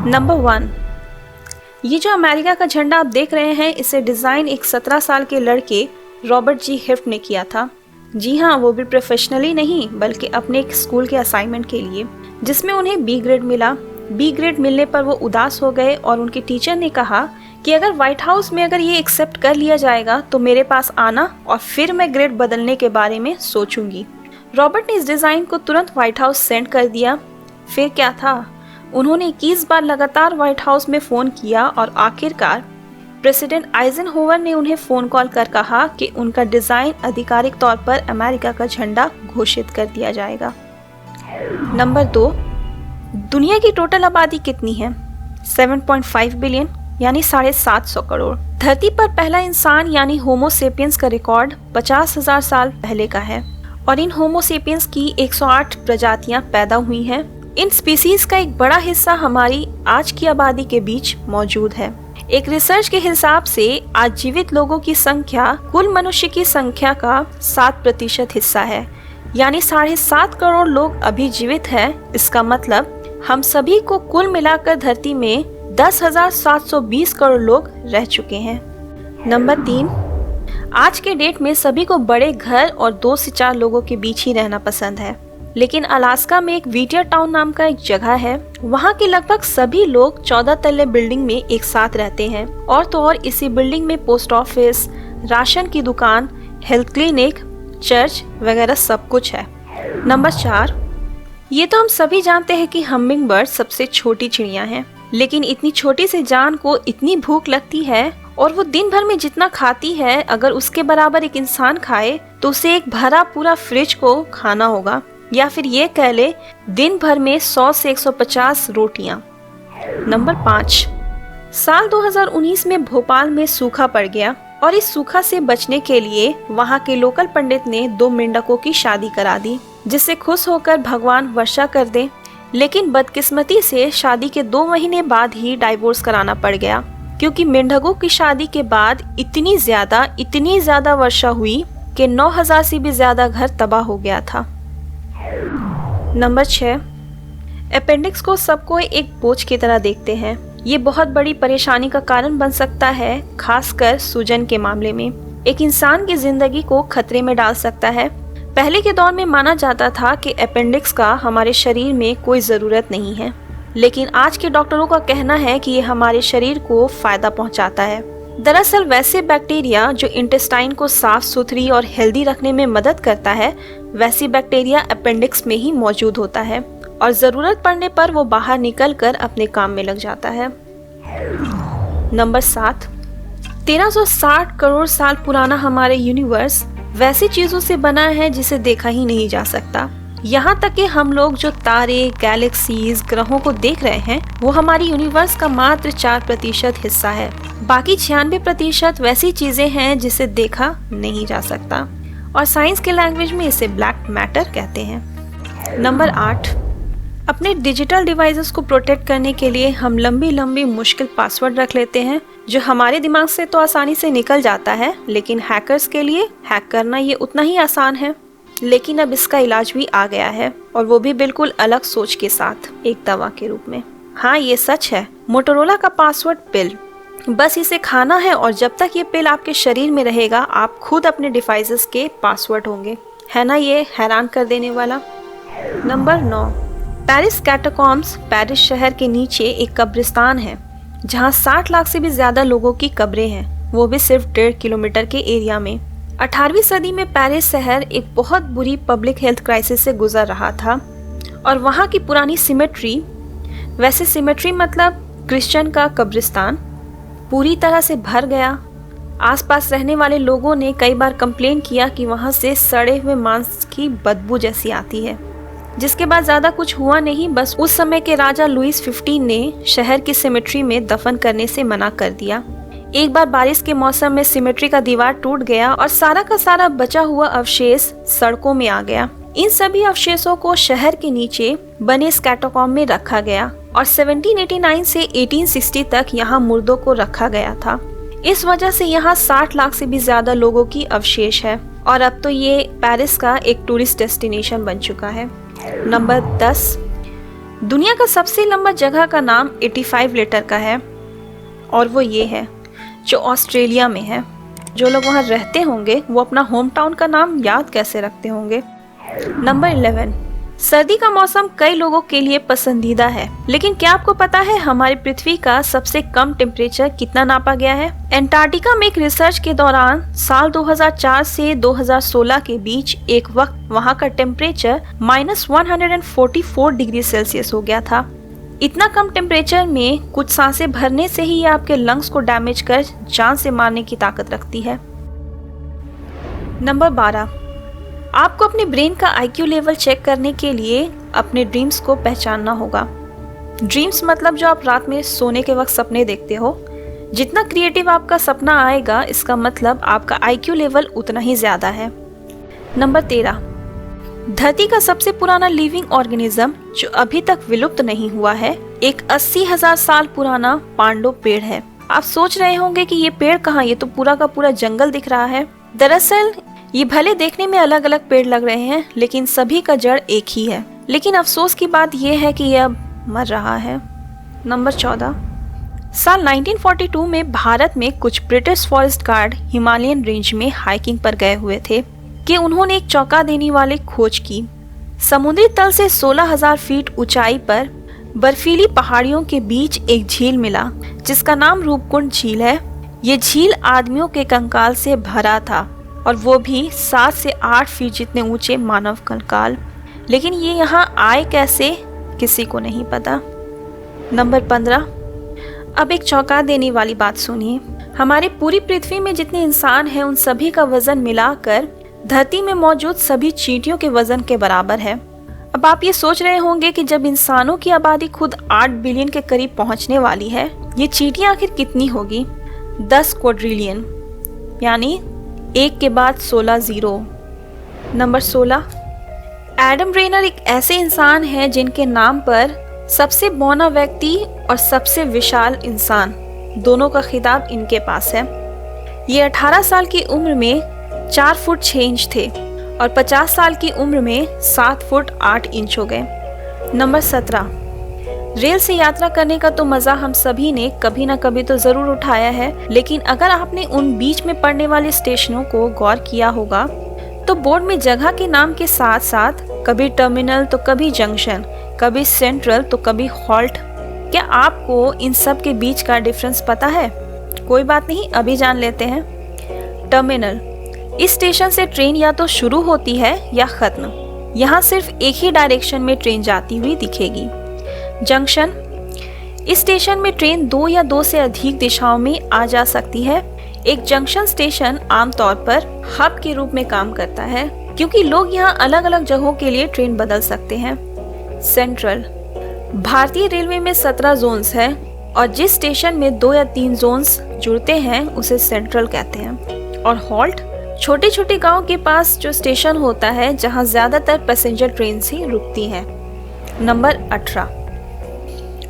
Number 1, ये जो America का झंडा आप देख रहे हैं, इसे डिज़ाइन एक 17 साल के लड़के रॉबर्ट जी हिफ्ट ने किया था। जी हाँ, वो भी प्रोफेशनली नहीं बल्कि अपने एक स्कूल के असाइनमेंट के लिए, जिसमें उन्हें बी ग्रेड मिला। बी ग्रेड मिलने पर वो उदास हो गए और उनके टीचर ने कहा कि अगर व्हाइट हाउस में अगर ये एक्सेप्ट कर लिया जाएगा तो मेरे पास आना और फिर मैं ग्रेड बदलने के बारे में सोचूंगी। रॉबर्ट ने इस डिज़ाइन को तुरंत व्हाइट हाउस सेंड कर दिया। फिर क्या था, उन्होंने 21 बार लगातार व्हाइट हाउस में फ़ोन किया और आखिरकार प्रेसिडेंट आइजनहोवर ने उन्हें फ़ोन कॉल कर कहा कि उनका डिज़ाइन आधिकारिक तौर पर अमेरिका का झंडा घोषित कर दिया जाएगा। नंबर 2, दुनिया की टोटल आबादी कितनी है? 7.5 बिलियन यानी 750 करोड़। धरती पर पहला इंसान यानी होमो सेपियंस का रिकॉर्ड 50,000 साल पहले का है और इन होमो सेपियंस की 108 प्रजातियां पैदा हुई हैं। इन स्पीसीज का एक बड़ा हिस्सा हमारी आज की आबादी के बीच मौजूद है। एक रिसर्च के हिसाब से आज जीवित लोगों की संख्या कुल मनुष्य की संख्या का 7% हिस्सा है, यानी 7.5 करोड़ लोग अभी जीवित हैं। इसका मतलब हम सभी को कुल मिलाकर धरती में 10,720 करोड़ लोग रह चुके हैं। नंबर 3, आज के डेट में सभी को बड़े घर और 2 से 4 लोगों के बीच ही रहना पसंद है, लेकिन अलास्का में एक व्हीटियर टाउन नाम का एक जगह है। वहाँ के लगभग सभी लोग 14 तल्ले बिल्डिंग में एक साथ रहते हैं और तो और इसी बिल्डिंग में पोस्ट ऑफिस, राशन की दुकान, हेल्थ क्लिनिक, चर्च वगैरह सब कुछ है। नंबर 4, ये तो हम सभी जानते हैं कि हमिंग बर्ड सबसे छोटी चिड़िया हैं, लेकिन इतनी छोटी सी जान को इतनी भूख लगती है और वो दिन भर में जितना खाती है, अगर उसके बराबर एक इंसान खाए तो उसे एक भरा पूरा फ्रिज को खाना होगा, या फिर ये कह ले दिन भर में 100 से 150 रोटियां। नंबर 5, साल 2019 में भोपाल में सूखा पड़ गया और इस सूखा से बचने के लिए वहां के लोकल पंडित ने 2 मेंढकों की शादी करा दी, जिससे खुश होकर भगवान वर्षा कर दे। लेकिन बदकिस्मती से शादी के 2 महीने बाद ही डाइवोर्स कराना पड़ गया, क्योंकि मेंढकों की शादी के बाद इतनी ज्यादा वर्षा हुई कि 9,000 से भी ज्यादा घर तबाह हो गया था। नंबर 6, अपेंडिक्स को सबको एक बोझ की तरह देखते हैं। ये बहुत बड़ी परेशानी का कारण बन सकता है, खासकर सूजन के मामले में। एक इंसान की जिंदगी को खतरे में डाल सकता है। पहले के दौर में माना जाता था कि अपेंडिक्स का हमारे शरीर में कोई ज़रूरत नहीं है, लेकिन आज के डॉक्टरों का कहना है कि ये हमारे शरीर को फ़ायदा पहुंचाता है। दरअसल वैसे बैक्टीरिया जो इंटेस्टाइन को साफ सुथरी और हेल्दी रखने में मदद करता है, वैसी बैक्टीरिया अपेंडिक्स में ही मौजूद होता है और ज़रूरत पड़ने पर वो बाहर निकलकर अपने काम में लग जाता है। नंबर 7, 1360 करोड़ साल पुराना हमारे यूनिवर्स वैसी चीज़ों से बना है जिसे देखा ही नहीं जा सकता। यहाँ तक कि हम लोग जो तारे, गैलेक्सीज, ग्रहों को देख रहे हैं वो हमारी यूनिवर्स का मात्र 4% हिस्सा है। बाकी 96% वैसी चीजें हैं जिसे देखा नहीं जा सकता और साइंस के लैंग्वेज में इसे ब्लैक मैटर कहते हैं। नंबर 8, अपने डिजिटल डिवाइसेस को प्रोटेक्ट करने के लिए हम लंबी मुश्किल पासवर्ड रख लेते हैं, जो हमारे दिमाग से तो आसानी से निकल जाता है, लेकिन हैकर्स के लिए हैक करना ये उतना ही आसान है। लेकिन अब इसका इलाज भी आ गया है और वो भी बिल्कुल अलग सोच के साथ, एक दवा के रूप में। हाँ, ये सच है, मोटोरोला का पासवर्ड पिल। बस इसे खाना है और जब तक ये पिल आपके शरीर में रहेगा आप खुद अपने डिवाइसेस के पासवर्ड होंगे। है ना ये हैरान कर देने वाला। नंबर 9, पेरिस कैटाकॉम्ब्स पेरिस शहर के नीचे एक कब्रिस्तान है जहाँ 60 लाख से भी ज्यादा लोगों की कब्रें हैं, वो भी सिर्फ 1.5 किलोमीटर के एरिया में। 18वीं सदी में पेरिस शहर एक बहुत बुरी पब्लिक हेल्थ क्राइसिस से गुजर रहा था और वहाँ की पुरानी सिमेट्री, वैसे सिमेट्री मतलब क्रिश्चियन का कब्रिस्तान, पूरी तरह से भर गया। आसपास रहने वाले लोगों ने कई बार कंप्लेन किया कि वहाँ से सड़े हुए मांस की बदबू जैसी आती है, जिसके बाद ज़्यादा कुछ हुआ नहीं। बस उस समय के राजा लुईस 15 ने शहर की सिमेट्री में दफन करने से मना कर दिया। एक बार बारिश के मौसम में सिमेट्री का दीवार टूट गया और सारा का सारा बचा हुआ अवशेष सड़कों में आ गया। इन सभी अवशेषों को शहर के नीचे बने इस कैटाकॉम्ब में रखा गया और 1789 से 1860 तक यहाँ मुर्दों को रखा गया था। इस वजह से यहाँ 60 लाख से भी ज्यादा लोगों की अवशेष है और अब तो ये पेरिस का एक टूरिस्ट डेस्टिनेशन बन चुका है। नंबर 10, दुनिया का सबसे लंबा जगह का नाम 85 लीटर का है और वो ये है जो ऑस्ट्रेलिया में है। जो लोग वहाँ रहते होंगे वो अपना होम टाउन का नाम याद कैसे रखते होंगे। नंबर 11, सर्दी का मौसम कई लोगों के लिए पसंदीदा है, लेकिन क्या आपको पता है हमारी पृथ्वी का सबसे कम टेम्परेचर कितना नापा गया है? एंटार्क्टिका में एक रिसर्च के दौरान साल 2004 से 2016 के बीच एक वक्त वहां का टेम्परेचर -144 डिग्री सेल्सियस हो गया था। इतना कम टेम्परेचर में कुछ सांसें भरने से ही ये आपके लंग्स को डैमेज कर जान से मारने की ताकत रखती है। नंबर 12, आपको अपने ब्रेन का IQ लेवल चेक करने के लिए अपने ड्रीम्स को पहचानना होगा। ड्रीम्स मतलब जो आप रात में सोने के वक्त सपने देखते हो। जितना क्रिएटिव आपका सपना आएगा इसका मतलब आपका IQ लेवल उतना ही ज्यादा है। नंबर 13, धरती का सबसे पुराना लिविंग ऑर्गेनिज्म जो अभी तक विलुप्त नहीं हुआ है एक 80,000 साल पुराना पांडो पेड़ है। आप सोच रहे होंगे कि ये पेड़ कहाँ, ये तो पूरा का पूरा जंगल दिख रहा है। दरअसल ये भले देखने में अलग अलग पेड़ लग रहे हैं लेकिन सभी का जड़ एक ही है। लेकिन अफसोस की बात यह है कि यह अब मर रहा है। नंबर 14, साल 1942 में भारत में कुछ British forest guard Himalayan range में हाइकिंग पर गए हुए थे कि उन्होंने एक चौंका देने वाली खोज की। समुद्री तल से 16,000 फीट ऊंचाई पर बर्फीली पहाड़ियों के बीच एक झील मिला जिसका नाम रूपकुंड झील है। ये झील आदमियों के कंकाल से भरा था और वो भी 7 से 8 फीट जितने ऊंचे मानव कंकाल। लेकिन ये यहाँ आए कैसे किसी को नहीं पता। नंबर 15, अब एक चौंका देने वाली बात सुनिए। हमारी पूरी पृथ्वी में जितने इंसान हैं उन सभी का वजन मिलाकर धरती में मौजूद सभी चींटियों के वजन के बराबर है। अब आप ये सोच रहे होंगे कि जब इंसानों की आबादी खुद 8 बिलियन के करीब पहुंचने वाली है, ये चींटियां आखिर कितनी होगी? 10 क्वाड्रिलियन, यानी एक के बाद 16 जीरो। नंबर 16, एडम रेनर एक ऐसे इंसान हैं जिनके नाम पर सबसे बौना व्यक्ति और सबसे विशाल इंसान दोनों का खिताब इनके पास है। ये 18 साल की उम्र में 4 फुट 6 इंच थे और 50 साल की उम्र में 7 फुट 8 इंच हो गए। नंबर 17, रेल से यात्रा करने का तो मजा हम सभी ने कभी न कभी तो जरूर उठाया है, लेकिन अगर आपने उन बीच में पड़ने वाले स्टेशनों को गौर किया होगा तो बोर्ड में जगह के नाम के साथ साथ कभी टर्मिनल तो कभी जंक्शन, कभी सेंट्रल तो कभी हॉल्ट। क्या आपको इन सब के बीच का डिफरेंस पता है? कोई बात नहीं, अभी जान लेते हैं। टर्मिनल, इस स्टेशन से ट्रेन या तो शुरू होती है या खत्म। यहाँ सिर्फ एक ही डायरेक्शन में ट्रेन जाती हुई दिखेगी। जंक्शन, इस स्टेशन में ट्रेन 2 या 2 से अधिक दिशाओं में आ जा सकती है। एक जंक्शन स्टेशन आमतौर पर हब के रूप में काम करता है क्योंकि लोग यहाँ अलग अलग जगहों के लिए ट्रेन बदल सकते हैं। सेंट्रल, भारतीय रेलवे में 17 जोन्स हैं और जिस स्टेशन में 2 या 3 जोन्स जुड़ते हैं उसे सेंट्रल कहते हैं। और हॉल्ट, छोटे छोटे गांव के पास जो स्टेशन होता है जहां ज्यादातर पैसेंजर ट्रेन ही रुकती हैं। नंबर 18,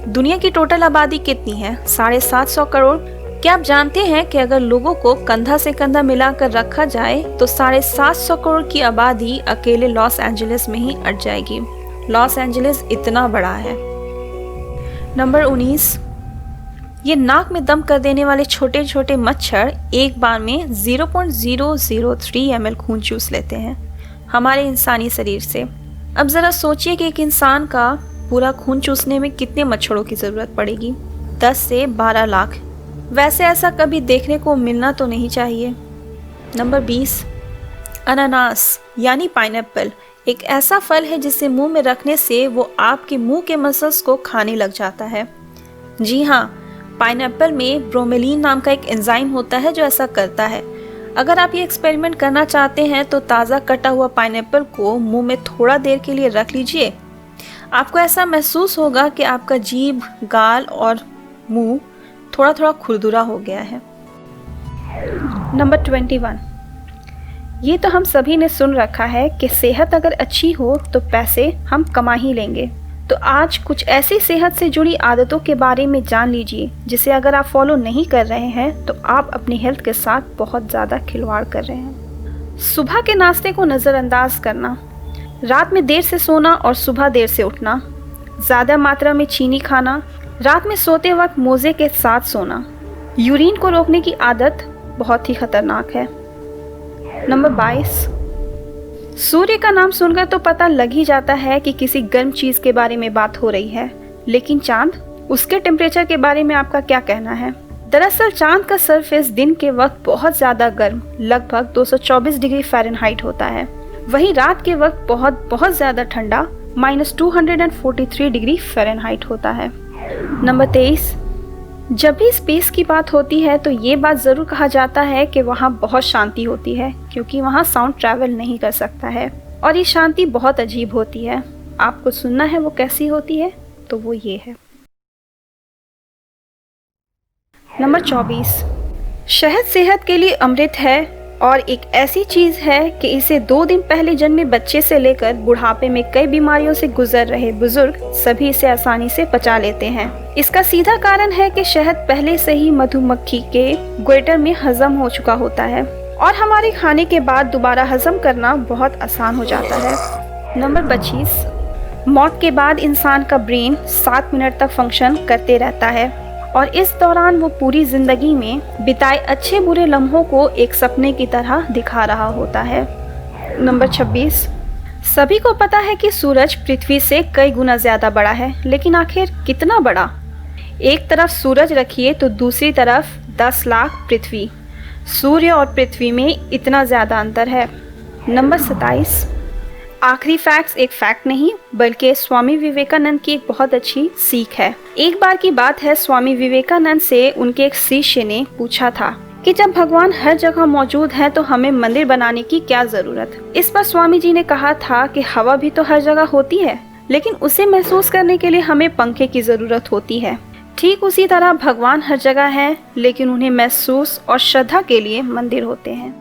दुनिया की टोटल आबादी कितनी है? 750 करोड़। क्या आप जानते हैं कि अगर लोगों को कंधा से कंधा मिलाकर रखा जाए तो 750 करोड़ की आबादी अकेले लॉस एंजलिस में ही अट जाएगी। लॉस एंजलिस इतना बड़ा है। नंबर 19, ये नाक में दम कर देने वाले छोटे छोटे मच्छर एक बार में 0.003 ml खून चूस लेते हैं हमारे इंसानी शरीर से। अब जरा सोचिए कि एक इंसान का पूरा खून चूसने में कितने मच्छरों की जरूरत पड़ेगी? 10 से 12 लाख। वैसे ऐसा कभी देखने को मिलना तो नहीं चाहिए। नंबर 20, अनानास यानी पाइनएप्पल एक ऐसा फल है जिसे मुंह में रखने से वो आपके मुंह के मसल्स को खाने लग जाता है। जी हाँ, पाइनएप्पल में ब्रोमेलिन नाम का एक एंजाइम होता है जो ऐसा करता है। अगर आप ये एक्सपेरिमेंट करना चाहते हैं तो ताज़ा कटा हुआ पाइनएप्पल को मुंह में थोड़ा देर के लिए रख लीजिए। आपको ऐसा महसूस होगा कि आपका जीभ, गाल और मुंह थोड़ा थोड़ा खुरदुरा हो गया है। नंबर 21, ये तो हम सभी ने सुन रखा है कि सेहत अगर अच्छी हो तो पैसे हम कमा ही लेंगे। तो आज कुछ ऐसी सेहत से जुड़ी आदतों के बारे में जान लीजिए जिसे अगर आप फॉलो नहीं कर रहे हैं तो आप अपनी हेल्थ के साथ बहुत ज़्यादा खिलवाड़ कर रहे हैं। सुबह के नाश्ते को नज़रअंदाज करना, रात में देर से सोना और सुबह देर से उठना, ज़्यादा मात्रा में चीनी खाना, रात में सोते वक्त मोजे के साथ सोना, यूरिन को रोकने की आदत बहुत ही खतरनाक है। नंबर 22, सूर्य का नाम सुनकर तो पता लग ही जाता है कि किसी गर्म चीज़ के बारे में बात हो रही है, लेकिन चांद, उसके टेम्परेचर के बारे में आपका क्या कहना है? दरअसल चांद का सरफेस दिन के वक्त बहुत ज़्यादा गर्म, लगभग 224 डिग्री फ़ारेनहाइट होता है। वहीं रात के वक्त बहुत ज़्यादा ठंडा, -243 डिग्री फ़ारेनहाइट होता है। नंबर 23, जब भी स्पेस की बात होती है तो ये बात ज़रूर कहा जाता है कि वहाँ बहुत शांति होती है, क्योंकि वहाँ साउंड ट्रैवल नहीं कर सकता है और ये शांति बहुत अजीब होती है। आपको सुनना है वो कैसी होती है, तो वो ये है। नंबर 24, शहद सेहत के लिए अमृत है और एक ऐसी चीज़ है कि इसे 2 दिन पहले जन्मे बच्चे से लेकर बुढ़ापे में कई बीमारियों से गुजर रहे बुजुर्ग सभी इसे आसानी से पचा लेते हैं। इसका सीधा कारण है कि शहद पहले से ही मधुमक्खी के ग्वेटर में हजम हो चुका होता है और हमारे खाने के बाद दोबारा हजम करना बहुत आसान हो जाता है। नंबर 25, मौत के बाद इंसान का ब्रेन 7 मिनट तक फंक्शन करते रहता है और इस दौरान वो पूरी जिंदगी में बिताए अच्छे बुरे लम्हों को एक सपने की तरह दिखा रहा होता है। नंबर 26, सभी को पता है कि सूरज पृथ्वी से कई गुना ज़्यादा बड़ा है, लेकिन आखिर कितना बड़ा? एक तरफ सूरज रखिए तो दूसरी तरफ 10 लाख पृथ्वी। सूर्य और पृथ्वी में इतना ज़्यादा अंतर है। नंबर 27, आखिरी फैक्ट्स एक फैक्ट नहीं बल्कि स्वामी विवेकानंद की एक बहुत अच्छी सीख है। एक बार की बात है, स्वामी विवेकानंद से उनके एक शिष्य ने पूछा था कि जब भगवान हर जगह मौजूद है तो हमें मंदिर बनाने की क्या जरूरत? इस पर स्वामी जी ने कहा था कि हवा भी तो हर जगह होती है, लेकिन उसे महसूस करने के लिए हमें पंखे की जरूरत होती है। ठीक उसी तरह भगवान हर जगह है, लेकिन उन्हें महसूस और श्रद्धा के लिए मंदिर होते हैं।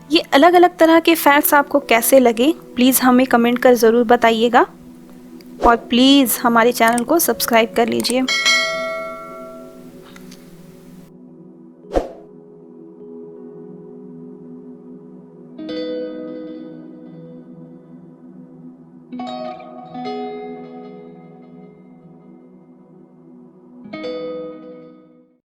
ये अलग अलग तरह के फैक्ट्स आपको कैसे लगे, प्लीज़ हमें कमेंट कर ज़रूर बताइएगा और प्लीज़ हमारे चैनल को सब्सक्राइब कर लीजिए।